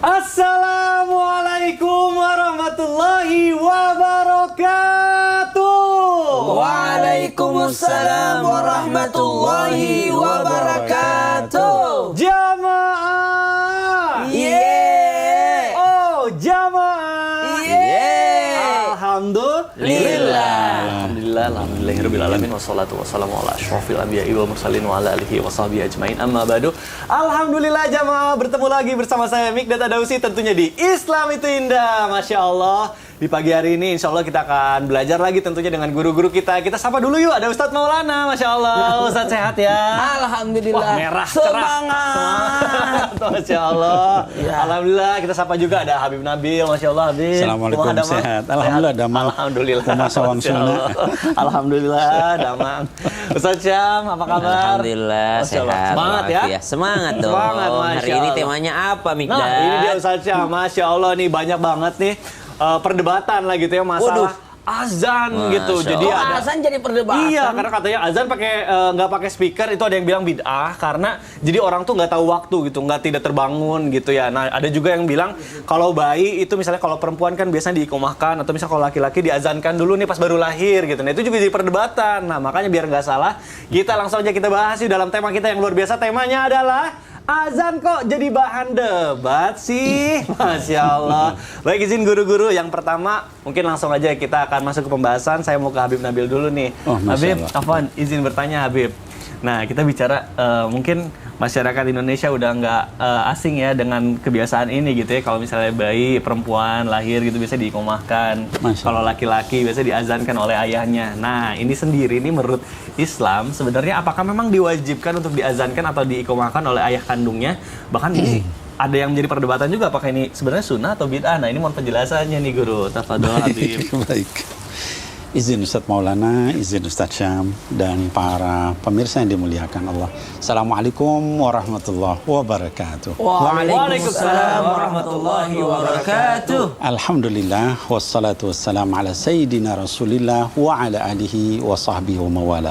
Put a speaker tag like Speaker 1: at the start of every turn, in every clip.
Speaker 1: Assalamualaikum warahmatullahi wabarakatuh.
Speaker 2: Waalaikumsalam warahmatullahi wabarakatuh.
Speaker 1: Jamaah.
Speaker 2: Yeay.
Speaker 1: Oh, jamaah.
Speaker 2: Yeay.
Speaker 1: Alhamdulillah. Alhamdulillahirabbil alamin wassalatu wassalamu ala asyrofil anbiya'i wal mursalin wa ala alihi washabbihi ajmain. Amma ba'du. Alhamdulillah jamaah, bertemu lagi bersama saya Mikdad Adausi tentunya di Islam itu Indah. Masya Allah. Di pagi hari ini insya Allah kita akan belajar lagi tentunya dengan guru-guru kita. Kita sapa dulu yuk, ada Ustadz Maulana. Masya Allah, Ustadz sehat ya?
Speaker 2: Alhamdulillah.
Speaker 1: Wah, merah, cerah.
Speaker 2: Semangat.
Speaker 1: Masya Allah.
Speaker 2: Ya.
Speaker 1: Alhamdulillah, kita sapa juga ada Habib Nabil. Masya Allah, Habib.
Speaker 3: Assalamualaikum, sehat. Alhamdulillah, damang.
Speaker 1: Alhamdulillah.
Speaker 3: Masawang sunnah.
Speaker 1: Alhamdulillah, damang. Ustadz Syam, apa kabar?
Speaker 2: Alhamdulillah
Speaker 1: Masya Allah.
Speaker 2: sehat.
Speaker 1: Semangat ya?
Speaker 2: Semangat dong.
Speaker 1: Semangat, Masya
Speaker 2: Hari ini
Speaker 1: Allah.
Speaker 2: temanya apa, Mikdad?
Speaker 1: Nah, ini dia Ustadz Syam. Masya Allah nih, banyak banget nih perdebatan lah gitu ya, masalah azan gitu.
Speaker 2: Masya
Speaker 1: Jadi
Speaker 2: Allah.
Speaker 1: ada
Speaker 2: Azan jadi perdebatan.
Speaker 1: Iya, karena katanya azan pakai nggak pakai speaker itu ada yang bilang bid'ah karena jadi orang tuh nggak tahu waktu gitu, tidak terbangun gitu ya. Nah, ada juga yang bilang kalau bayi itu misalnya kalau perempuan kan biasanya diikomahkan atau misalnya kalau laki-laki diazankan dulu nih pas baru lahir gitu. Nah, itu juga jadi perdebatan. Nah, makanya biar nggak salah, kita langsung aja kita bahas yuk dalam tema kita yang luar biasa. Temanya adalah azan kok jadi bahan debat sih? Masya Allah. Baik, izin guru-guru. Yang pertama, mungkin langsung aja kita akan masuk ke pembahasan. Saya mau ke Habib Nabil dulu nih.
Speaker 3: Oh, Masya
Speaker 1: Habib,
Speaker 3: Allah.
Speaker 1: afwan, izin bertanya Habib. Nah, kita bicara mungkin masyarakat Indonesia udah nggak asing ya dengan kebiasaan ini gitu ya. Kalau misalnya bayi perempuan lahir gitu biasa diikomahkan.
Speaker 3: Masya
Speaker 1: Kalau laki-laki biasa diazankan oleh ayahnya. Nah, ini sendiri nih menurut Islam sebenarnya apakah memang diwajibkan untuk diazankan atau diikomahkan oleh ayah kandungnya? Bahkan ini ada yang menjadi perdebatan juga apakah ini sebenarnya sunnah atau bid'ah. Nah, ini mohon penjelasannya nih Guru. Tafadhol Habib.
Speaker 3: Baik. Izin Ustadz Maulana, izin Ustadz Syam, dan para pemirsa yang dimuliakan Allah. Assalamualaikum warahmatullahi wabarakatuh.
Speaker 2: Waalaikumsalam warahmatullahi wabarakatuh.
Speaker 3: Alhamdulillah, wassalatu wassalamu ala sayyidina Rasulillah wa ala alihi wa sahbihi wa mawala.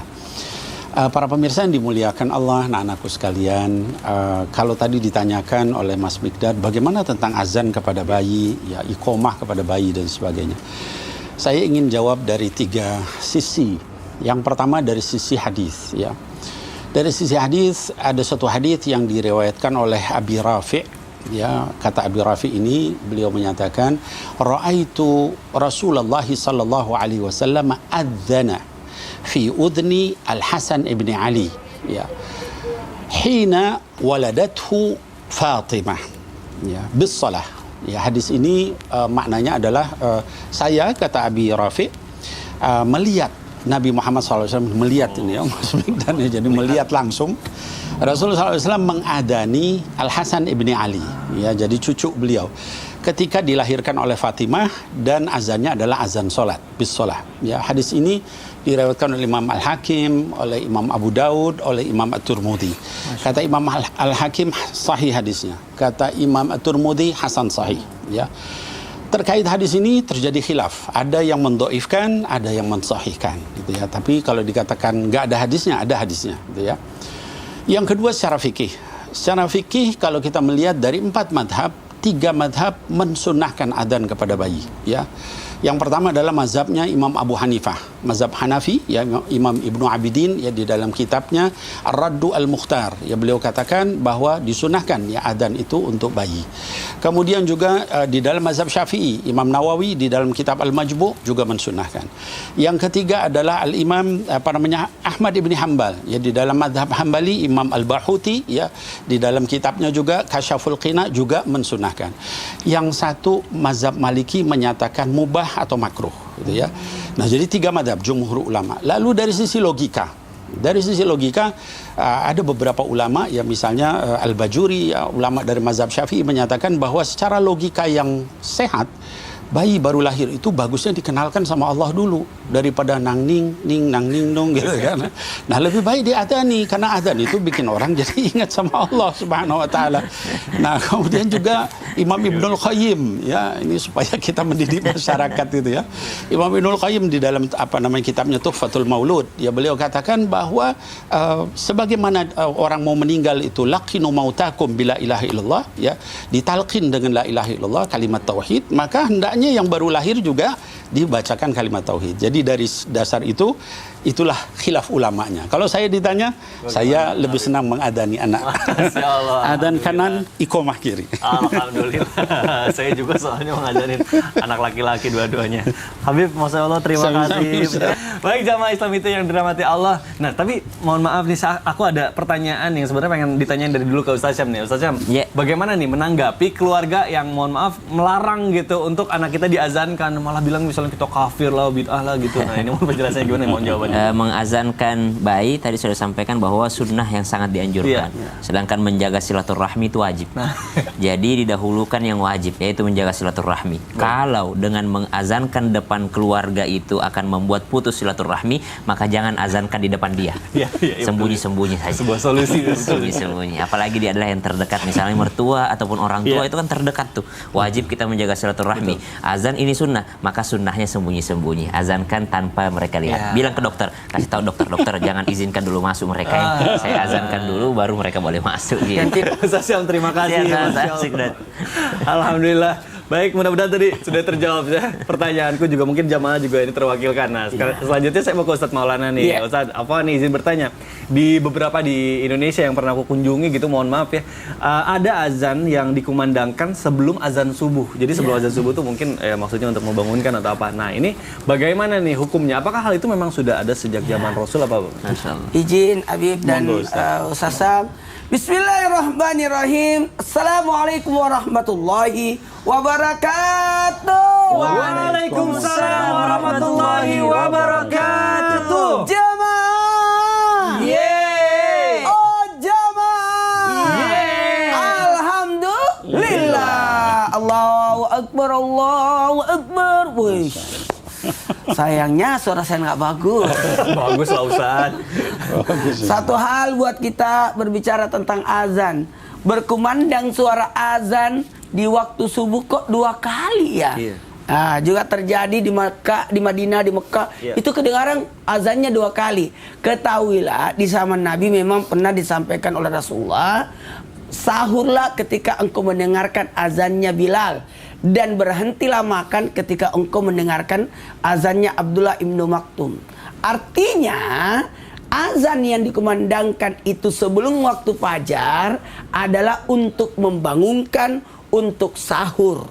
Speaker 3: Para pemirsa yang dimuliakan Allah, anak-anakku sekalian, kalau tadi ditanyakan oleh Mas Mikdad, bagaimana tentang azan kepada bayi, ya iqomah kepada bayi dan sebagainya. Saya ingin jawab dari 3 sisi. Yang pertama dari sisi hadis, ya. Dari sisi hadis ada satu hadis yang diriwayatkan oleh Abi Rafi', ya. Kata Abi Rafi' ini beliau menyatakan, "Ra'aitu Rasulullah sallallahu alaihi wasallam adzana fi udni Al-Hasan ibn Ali." Ya. Hina waladathu Fatimah. Ya, bis salah. Ya, hadis ini maknanya adalah saya, kata Abi Rafi', melihat Nabi Muhammad SAW melihat ini ya, Mas Mikdad, jadi melihat langsung Rasulullah SAW mengadani Al-Hasan ibni Ali, ya, jadi cucu beliau, ketika dilahirkan oleh Fatimah dan azannya adalah azan solat, bis solah. Ya, hadis ini diriwayatkan oleh Imam Al-Hakim, oleh Imam Abu Daud, oleh Imam At-Tirmidzi. Kata Imam Al-Hakim sahih hadisnya. Kata Imam At-Tirmidzi hasan sahih. Ya. Terkait hadis ini terjadi khilaf. Ada yang mendoifkan, ada yang mensahihkan. Gitu ya. Tapi kalau dikatakan nggak ada hadisnya, ada hadisnya. Gitu ya. Yang kedua secara fikih. Secara fikih kalau kita melihat dari 4 madhab, 3 madhab mensunahkan adzan kepada bayi. Ya. Yang pertama adalah mazhabnya Imam Abu Hanifah, mazhab Hanafi, ya, Imam Ibnu Abidin, ya, di dalam kitabnya Ar-Raddu Al-Mukhtar, ya, beliau katakan bahwa disunahkan ya adzan itu untuk bayi. Kemudian juga di dalam mazhab Syafi'i, Imam Nawawi di dalam kitab Al-Majmu' juga mensunahkan. Yang ketiga adalah Al-Imam Ahmad ibn Hanbal, ya, di dalam mazhab Hambali, Imam Al-Bahuti, ya, di dalam kitabnya juga Kasyaful Qina juga mensunahkan. Yang satu mazhab Maliki menyatakan mubah atau makruh, gitu ya. Nah, jadi 3 madhab jumhur ulama. Lalu dari sisi logika, ada beberapa ulama, ya, misalnya Al-Bajuri, ya, ulama dari mazhab Syafi'i menyatakan bahwa secara logika yang sehat bayi baru lahir itu bagusnya dikenalkan sama Allah dulu daripada nang ning dong gitu kan. Nah, lebih baik diadani karena adzan itu bikin orang jadi ingat sama Allah Subhanahu wa taala. Nah, kemudian juga Imam Ibnul Qayyim ya, ini supaya kita mendidik masyarakat itu ya. Imam Ibnul Qayyim di dalam kitabnya Tuhfatul Maulud, ya beliau katakan bahwa sebagaimana orang mau meninggal itu laqinu mautakum bila ilaha illallah ya, ditalqin dengan la ilaha illallah kalimat tauhid, maka hendaknya yang baru lahir juga dibacakan kalimat tauhid. Jadi dari dasar itulah khilaf ulamanya. Kalau saya ditanya, saya lebih senang mengadani anak. Adzan kanan, iqomah kiri.
Speaker 1: Alhamdulillah. Saya juga soalnya mengajarin anak laki-laki dua-duanya. Habib, Masya Allah, terima kasih. Baik, jamaah Islam itu yang dirahmati Allah. Nah, tapi mohon maaf nih, aku ada pertanyaan yang sebenarnya pengen ditanyain dari dulu ke Ustaz Syam nih. Ustaz Syam, bagaimana nih menanggapi keluarga yang mohon maaf melarang gitu untuk anak kita diazankan, malah bilang misalnya kita kafir lah, bid'ah lah gitu. Nah, ini mohon penjelasannya gimana, mohon jawabannya.
Speaker 2: Mengazankan bayi tadi sudah sampaikan bahwa sunnah yang sangat dianjurkan. Sedangkan menjaga silaturahmi itu wajib. Jadi didahulukan yang wajib, yaitu menjaga silaturahmi. Kalau dengan mengazankan depan keluarga itu akan membuat putus silaturahmi, maka jangan azankan di depan dia. Sembunyi-sembunyi saja.
Speaker 1: Sebuah solusi.
Speaker 2: Sembunyi-sembunyi. Apalagi dia adalah yang terdekat, misalnya mertua ataupun orang tua itu kan terdekat tuh. Wajib kita menjaga silaturahmi. Azan ini sunnah, maka sunnahnya sembunyi-sembunyi. Azankan tanpa mereka lihat. Bilang ke dokter, kasih tahu dokter jangan izinkan dulu masuk mereka ya. Saya azankan dulu baru mereka boleh masuk gitu.
Speaker 1: Ustaz Syam, terima kasih. Alhamdulillah. Baik, mudah-mudahan tadi sudah terjawab ya pertanyaanku juga, mungkin jamaah juga ini terwakilkan. Nah, selanjutnya saya mau ke Ustadz Maulana nih. Ustadz, apa nih izin bertanya? Di beberapa di Indonesia yang pernah aku kunjungi gitu, mohon maaf ya, ada azan yang dikumandangkan sebelum azan subuh. Jadi sebelum azan subuh tuh mungkin maksudnya untuk membangunkan atau apa. Nah, ini bagaimana nih hukumnya? Apakah hal itu memang sudah ada sejak zaman Rasul apa?
Speaker 4: Izin Habib dan Ustaz Syam. Bismillahirrahmanirrahim. Assalamualaikum warahmatullahi wabarakatuh.
Speaker 1: Waalaikumsalam warahmatullahi wabarakatuh.
Speaker 4: Jamaah.
Speaker 1: Yeay.
Speaker 4: Oh jamaah.
Speaker 1: Yeay.
Speaker 4: Alhamdulillah. Allahu Akbar, Allahu Akbar. Wih. Sayangnya suara saya nggak bagus.
Speaker 1: Bagus lah Ustaz.
Speaker 4: Satu hal buat kita berbicara tentang azan. Berkumandang suara azan di waktu subuh kok 2 kali ya? Nah, juga terjadi di Mekah, di Madinah, di Mekah. Itu kedengaran azannya 2 kali. Ketahuilah di zaman Nabi memang pernah disampaikan oleh Rasulullah, sahurlah ketika engkau mendengarkan azannya Bilal, dan berhentilah makan ketika engkau mendengarkan azannya Abdullah ibnu Maktum. Artinya azan yang dikumandangkan itu sebelum waktu fajar adalah untuk membangunkan untuk sahur.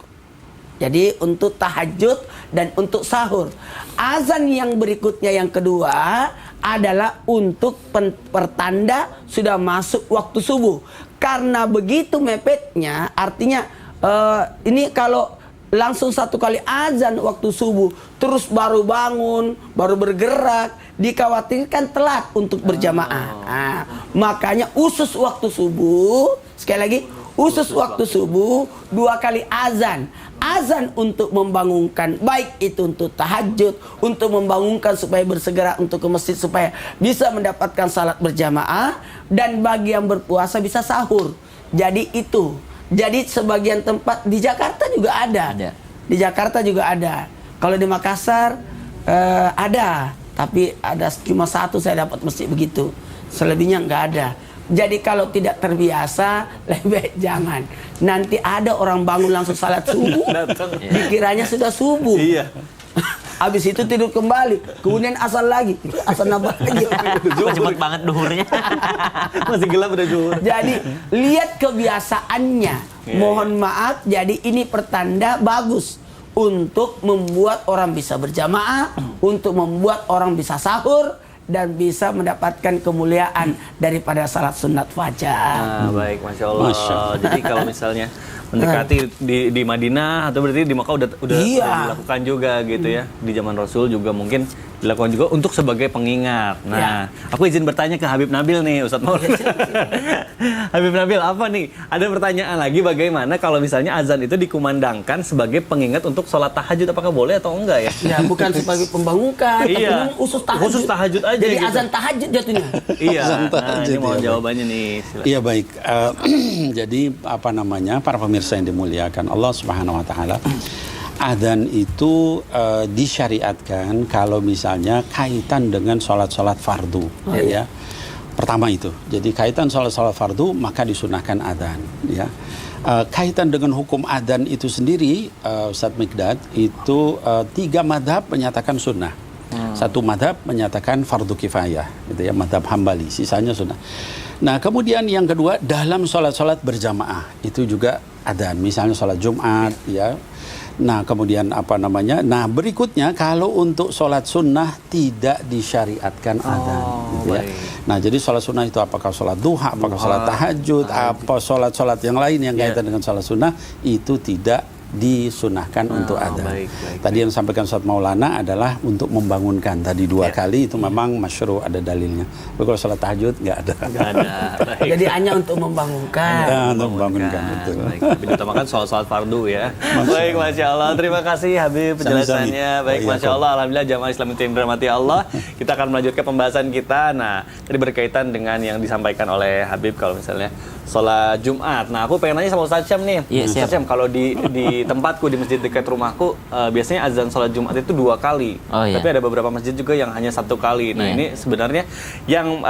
Speaker 4: Jadi untuk tahajud dan untuk sahur. Azan yang berikutnya yang kedua adalah untuk pertanda sudah masuk waktu subuh. Karena begitu mepetnya, artinya ini kalau langsung 1 kali azan waktu subuh, terus baru bangun, baru bergerak, dikhawatirkan telat untuk berjamaah. Nah, makanya usus waktu subuh, sekali lagi, usus waktu subuh 2 kali azan. Azan untuk membangunkan, baik itu untuk tahajud, untuk membangunkan supaya bersegera untuk ke masjid supaya bisa mendapatkan salat berjamaah, dan bagi yang berpuasa bisa sahur. Jadi itu. Jadi sebagian tempat di Jakarta juga ada. Di Jakarta juga ada. Kalau di Makassar ada, tapi ada cuma 1 saya dapat masjid begitu. Selebihnya nggak ada. Jadi kalau tidak terbiasa, lebih baik jangan. Nanti ada orang bangun langsung salat subuh, dikiranya sudah subuh. Habis itu tidur kembali, kemudian asal lagi, asal nambah lagi.
Speaker 2: Cepet banget duhurnya.
Speaker 1: Masih gelap udah duhur.
Speaker 4: Jadi lihat kebiasaannya. Mohon maaf, jadi ini pertanda bagus untuk membuat orang bisa berjamaah, untuk membuat orang bisa sahur, dan bisa mendapatkan kemuliaan daripada salat sunat fajar.
Speaker 1: Baik, Masya Allah. Jadi kalau misalnya mendekati di Madinah atau berarti di Makkah udah dilakukan juga gitu ya. Di zaman Rasul juga mungkin dilakukan juga untuk sebagai pengingat. Nah, aku izin bertanya ke Habib Nabil nih, Ustadz Maulana. Habib Nabil, apa nih? Ada pertanyaan lagi, bagaimana kalau misalnya azan itu dikumandangkan sebagai pengingat untuk sholat tahajud, apakah boleh atau enggak ya?
Speaker 4: Ya, bukan sebagai pembangunan, tapi memang khusus tahajud.
Speaker 1: Khusus tahajud aja.
Speaker 4: Jadi
Speaker 1: gitu.
Speaker 4: azan tahajud jatuhnya.
Speaker 1: Iya.
Speaker 3: Azan
Speaker 1: Nah,
Speaker 3: tahajud,
Speaker 1: ini mohon
Speaker 3: ya,
Speaker 1: jawabannya nih. Silakan.
Speaker 3: Iya baik. Jadi para pemirsa yang dimuliakan Allah Subhanahu Wa Taala, adzan itu disyariatkan kalau misalnya kaitan dengan sholat-sholat fardu, ya. Pertama itu. Jadi kaitan sholat-sholat fardu maka disunahkan adzan, ya. Kaitan dengan hukum adzan itu sendiri, Ustadz Mikdad, itu 3 madhab menyatakan sunnah. Satu madhab menyatakan fardu kifayah, gitu ya, madhab Hambali, sisanya sunnah. Nah, kemudian yang kedua, dalam sholat-sholat berjamaah itu juga adzan, misalnya sholat Jumat, ya. Nah, kemudian nah berikutnya kalau untuk sholat sunnah tidak disyariatkan adzan, gitu ya. Nah, jadi sholat sunnah itu apakah sholat duha, apakah sholat tahajud, apa sholat-sholat yang lain yang kaitan dengan sholat sunnah itu tidak disunahkan untuk adzan. Tadi yang disampaikan Ustadz Maulana adalah untuk membangunkan tadi 2 kali itu memang masyru', ada dalilnya. Tapi kalau sholat tahajud nggak ada.
Speaker 4: Jadi hanya untuk membangunkan.
Speaker 3: Ya, untuk membangunkan, betul.
Speaker 1: Tapi diutamakan sholat fardu ya. Baik, Masya Allah. Terima kasih Habib penjelasannya. Baik, Masya Allah. Alhamdulillah jamaah Islam yang dirahmati Allah. Kita akan melanjutkan pembahasan kita. Nah, tadi berkaitan dengan yang disampaikan oleh Habib kalau misalnya sholat Jumat. Nah, aku pengen nanya sama Ustadz Syam nih. Ustadz Syam, kalau di tempatku, di masjid dekat rumahku, biasanya azan sholat Jumat itu 2 kali. Tapi ada beberapa masjid juga yang hanya 1 kali. Nah, ini sebenarnya yang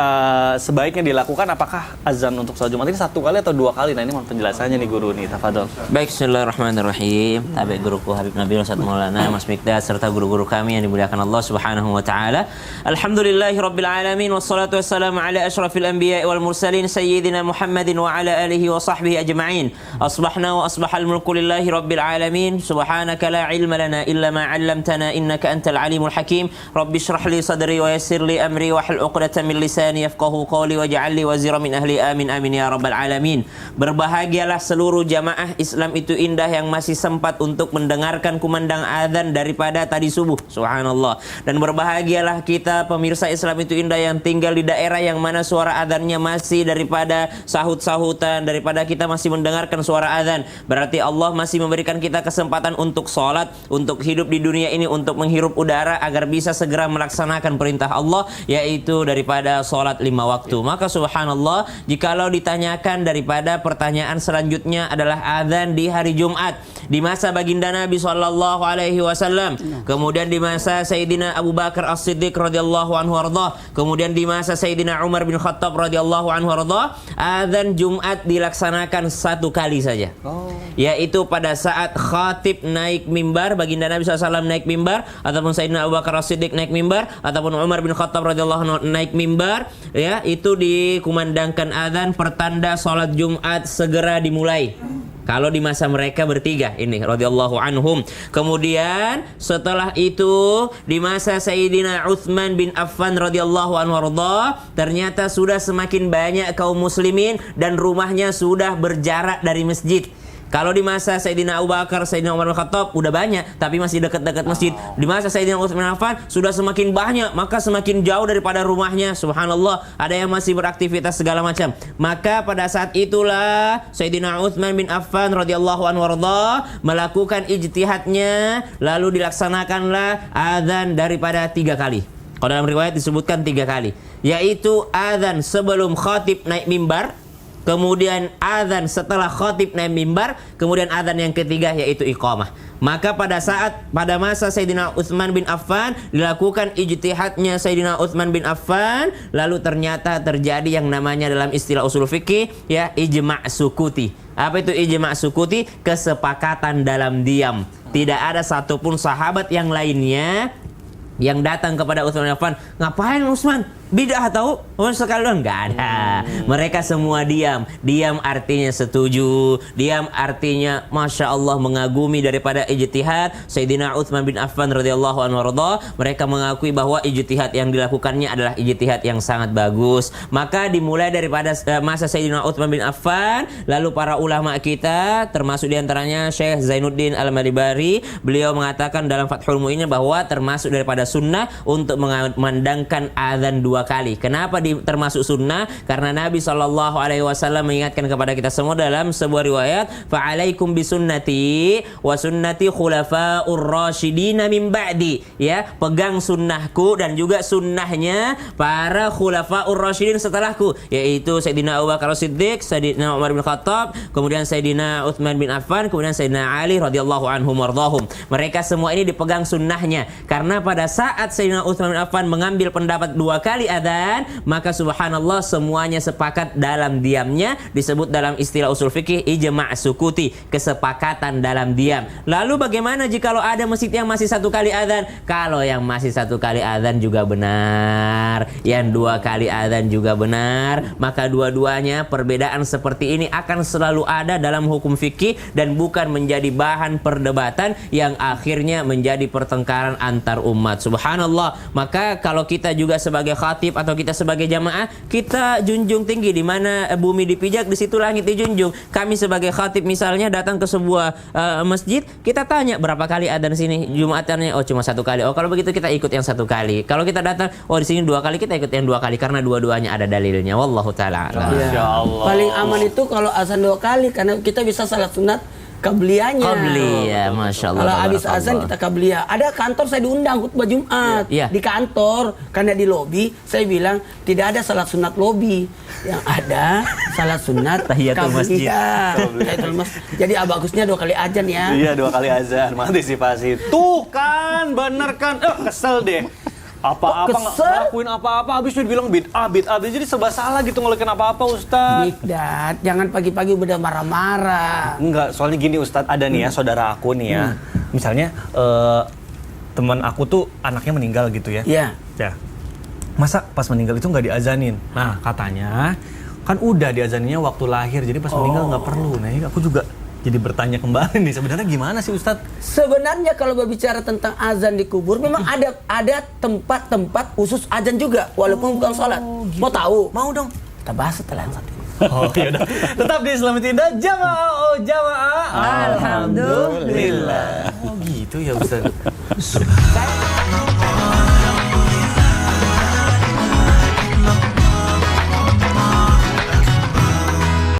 Speaker 1: sebaiknya dilakukan, apakah azan untuk sholat Jumat ini 1 kali atau 2 kali? Nah, ini mohon penjelasannya nih guru nih, tafadhol.
Speaker 2: Baik, bismillahirrahmanirrahim. Tabi guruku Habib Nabil, Ustadz Maulana, Mas Mikdad, serta guru-guru kami yang dimuliakan Allah Subhanahu wa taala. Alhamdulillahirabbil alamin, wassalatu wassalamu ala asyrafil anbiya'i wal mursalin sayyidina Muhammadin wa ala alihi wa sahbihi ajma'in. Asbahna wa asbahal mulku lillahi rabbil alamin. Subhanaka la ilma lana illa ma 'allamtana innaka antal alimul hakim. Rabbi shrah li sadri wa yassir li amri wa hlul 'uqdatam min lisani yafqahu qawli waj'al li wazira min ahli, amin amin ya rabbal alamin. Berbahagialah seluruh jamaah Islam itu indah yang masih sempat untuk mendengarkan kumandang azan daripada tadi subuh. Subhanallah. Dan berbahagialah kita pemirsa Islam itu indah yang tinggal di daerah yang mana suara azannya masih daripada sahut-sahutan, daripada kita masih mendengarkan suara azan. Berarti Allah masih memberikan kita kesempatan untuk sholat, untuk hidup di dunia ini, untuk menghirup udara agar bisa segera melaksanakan perintah Allah, yaitu daripada sholat 5 waktu. Maka subhanallah, jikalau ditanyakan daripada pertanyaan selanjutnya adalah azan di hari Jumat, di masa baginda Nabi SAW, kemudian di masa Sayyidina Abu Bakar As-Siddiq radhiyallahu anhu arda, kemudian di masa Sayyidina Umar bin Khattab radhiyallahu anhu arda, azan Jumat dilaksanakan 1 kali saja. Yaitu pada saat khatib naik mimbar, baginda Nabi SAW naik mimbar, ataupun Sayyidina Abu Bakar As-Siddiq naik mimbar, ataupun Umar bin Khattab radhiyallahu anhu naik mimbar, ya, itu dikumandangkan azan pertanda sholat Jumat segera dimulai. Kalau di masa mereka bertiga ini radhiyallahu anhum. Kemudian setelah itu di masa Sayyidina Utsman bin Affan radhiyallahu anhu arda, ternyata sudah semakin banyak kaum muslimin dan rumahnya sudah berjarak dari masjid. Kalau di masa Sayyidina Abu Bakar, Sayyidina Umar bin Khattab udah banyak, tapi masih dekat-dekat masjid. Di masa Sayyidina Utsman bin Affan sudah semakin banyak, maka semakin jauh daripada rumahnya. Subhanallah, ada yang masih beraktivitas segala macam. Maka pada saat itulah Sayyidina Utsman bin Affan radhiyallahu anhu warda melakukan ijtihadnya, lalu dilaksanakanlah azan daripada 3 kali. Kalau dalam riwayat disebutkan 3 kali, yaitu azan sebelum khatib naik mimbar, kemudian azan setelah khatib naik mimbar, kemudian azan yang ketiga yaitu iqamah. Maka pada masa Sayyidina Utsman bin Affan dilakukan ijtihadnya Sayyidina Utsman bin Affan, lalu ternyata terjadi yang namanya dalam istilah usul fikih, ya, ijma' sukuti. Apa itu ijma' sukuti? Kesepakatan dalam diam. Tidak ada satupun sahabat yang lainnya yang datang kepada Utsman bin Affan, ngapain Utsman? bid'ah tahu? Sekalian nggak ada. Mereka semua diam. Diam artinya setuju. Diam artinya Masya Allah mengagumi daripada ijtihad Sayyidina Utsman bin Affan radhiyallahu anhu warda. Mereka mengakui bahwa ijtihad yang dilakukannya adalah ijtihad yang sangat bagus. Maka dimulai daripada masa Sayyidina Utsman bin Affan, lalu para ulama kita termasuk diantaranya Syekh Zainuddin Al-Madibari, beliau mengatakan dalam Fathul Mu'in bahwa termasuk daripada sunnah untuk mengandangkan azan 2 kali. Kenapa termasuk sunnah? Karena Nabi SAW mengingatkan kepada kita semua dalam sebuah riwayat, fa'alaikum bisunnati wa sunnati khulafa'ur rasyidina min ba'di. Ya, pegang sunnahku dan juga sunnahnya para khulafa'ur rasyidin setelahku, yaitu Sayyidina Abu Bakar Siddiq, Sayyidina Umar bin Khattab, kemudian Sayyidina Utsman bin Affan, kemudian Sayyidina Ali radhiyallahu anhum wardahum. Mereka semua ini dipegang sunnahnya, karena pada saat Sayyidina Utsman bin Affan mengambil pendapat 2 kali adzan, maka subhanallah semuanya sepakat dalam diamnya, disebut dalam istilah usul fikih ijma' sukuti, kesepakatan dalam diam. Lalu bagaimana jika ada masjid yang masih 1 kali adzan? Kalau yang masih 1 kali adzan juga benar, yang 2 kali adzan juga benar, maka dua-duanya perbedaan seperti ini akan selalu ada dalam hukum fikih dan bukan menjadi bahan perdebatan yang akhirnya menjadi pertengkaran antar umat. Subhanallah. Maka kalau kita juga sebagai khatib atau kita sebagai jamaah, kita junjung tinggi, di mana bumi dipijak di situ langit dijunjung. Kami sebagai khatib misalnya datang ke sebuah masjid, kita tanya berapa kali adzan sini Jumatannya, oh cuma 1 kali. Oh kalau begitu kita ikut yang 1 kali. Kalau kita datang, oh di sini 2 kali, kita ikut yang 2 kali karena dua-duanya ada dalilnya. Wallahu taala.
Speaker 4: Ya. Paling aman itu kalau azan 2 kali, karena kita bisa salat sunat kabliyahnya.
Speaker 2: Kabliyah, Masya Allah.
Speaker 4: Kalau habis azan kita kabliyah. Ada kantor saya diundang khutbah Jumat. Di kantor, karena di lobi, saya bilang tidak ada salat sunat lobi. Yang ada salat sunat
Speaker 2: tahiyatul masjid.
Speaker 4: Tahiyatul masjid. Jadi bagusnya 2 kali azan ya.
Speaker 1: Iya, 2 kali azan, mengantisipasi. Tuh kan, bener kan. Kesel deh. Apa-apa nggak ngelakuin apa-apa, habis itu dibilang bid'ah. Jadi serba salah gitu ngelakuin apa-apa, Ustaz.
Speaker 4: Mikdad, jangan pagi-pagi udah marah-marah.
Speaker 1: Enggak, soalnya gini Ustaz, ada nih ya saudara aku nih ya. Misalnya teman aku tuh anaknya meninggal gitu ya.
Speaker 4: Iya.
Speaker 1: Ya. Masa pas meninggal itu nggak diazanin? Nah, katanya kan udah diazaninnya waktu lahir, jadi pas meninggal nggak perlu. Nah, ini aku juga jadi bertanya kembali nih, sebenarnya gimana sih Ustadz?
Speaker 4: Sebenarnya kalau berbicara tentang azan di kubur, memang ada tempat-tempat khusus azan juga, walaupun bukan sholat. Gitu. Mau tahu? Mau dong. Kita bahas setelah yang satu ini.
Speaker 1: Oh iya udah. Tetap di Islamic Indah, jamaah. Alhamdulillah. Oh gitu ya Ustadz.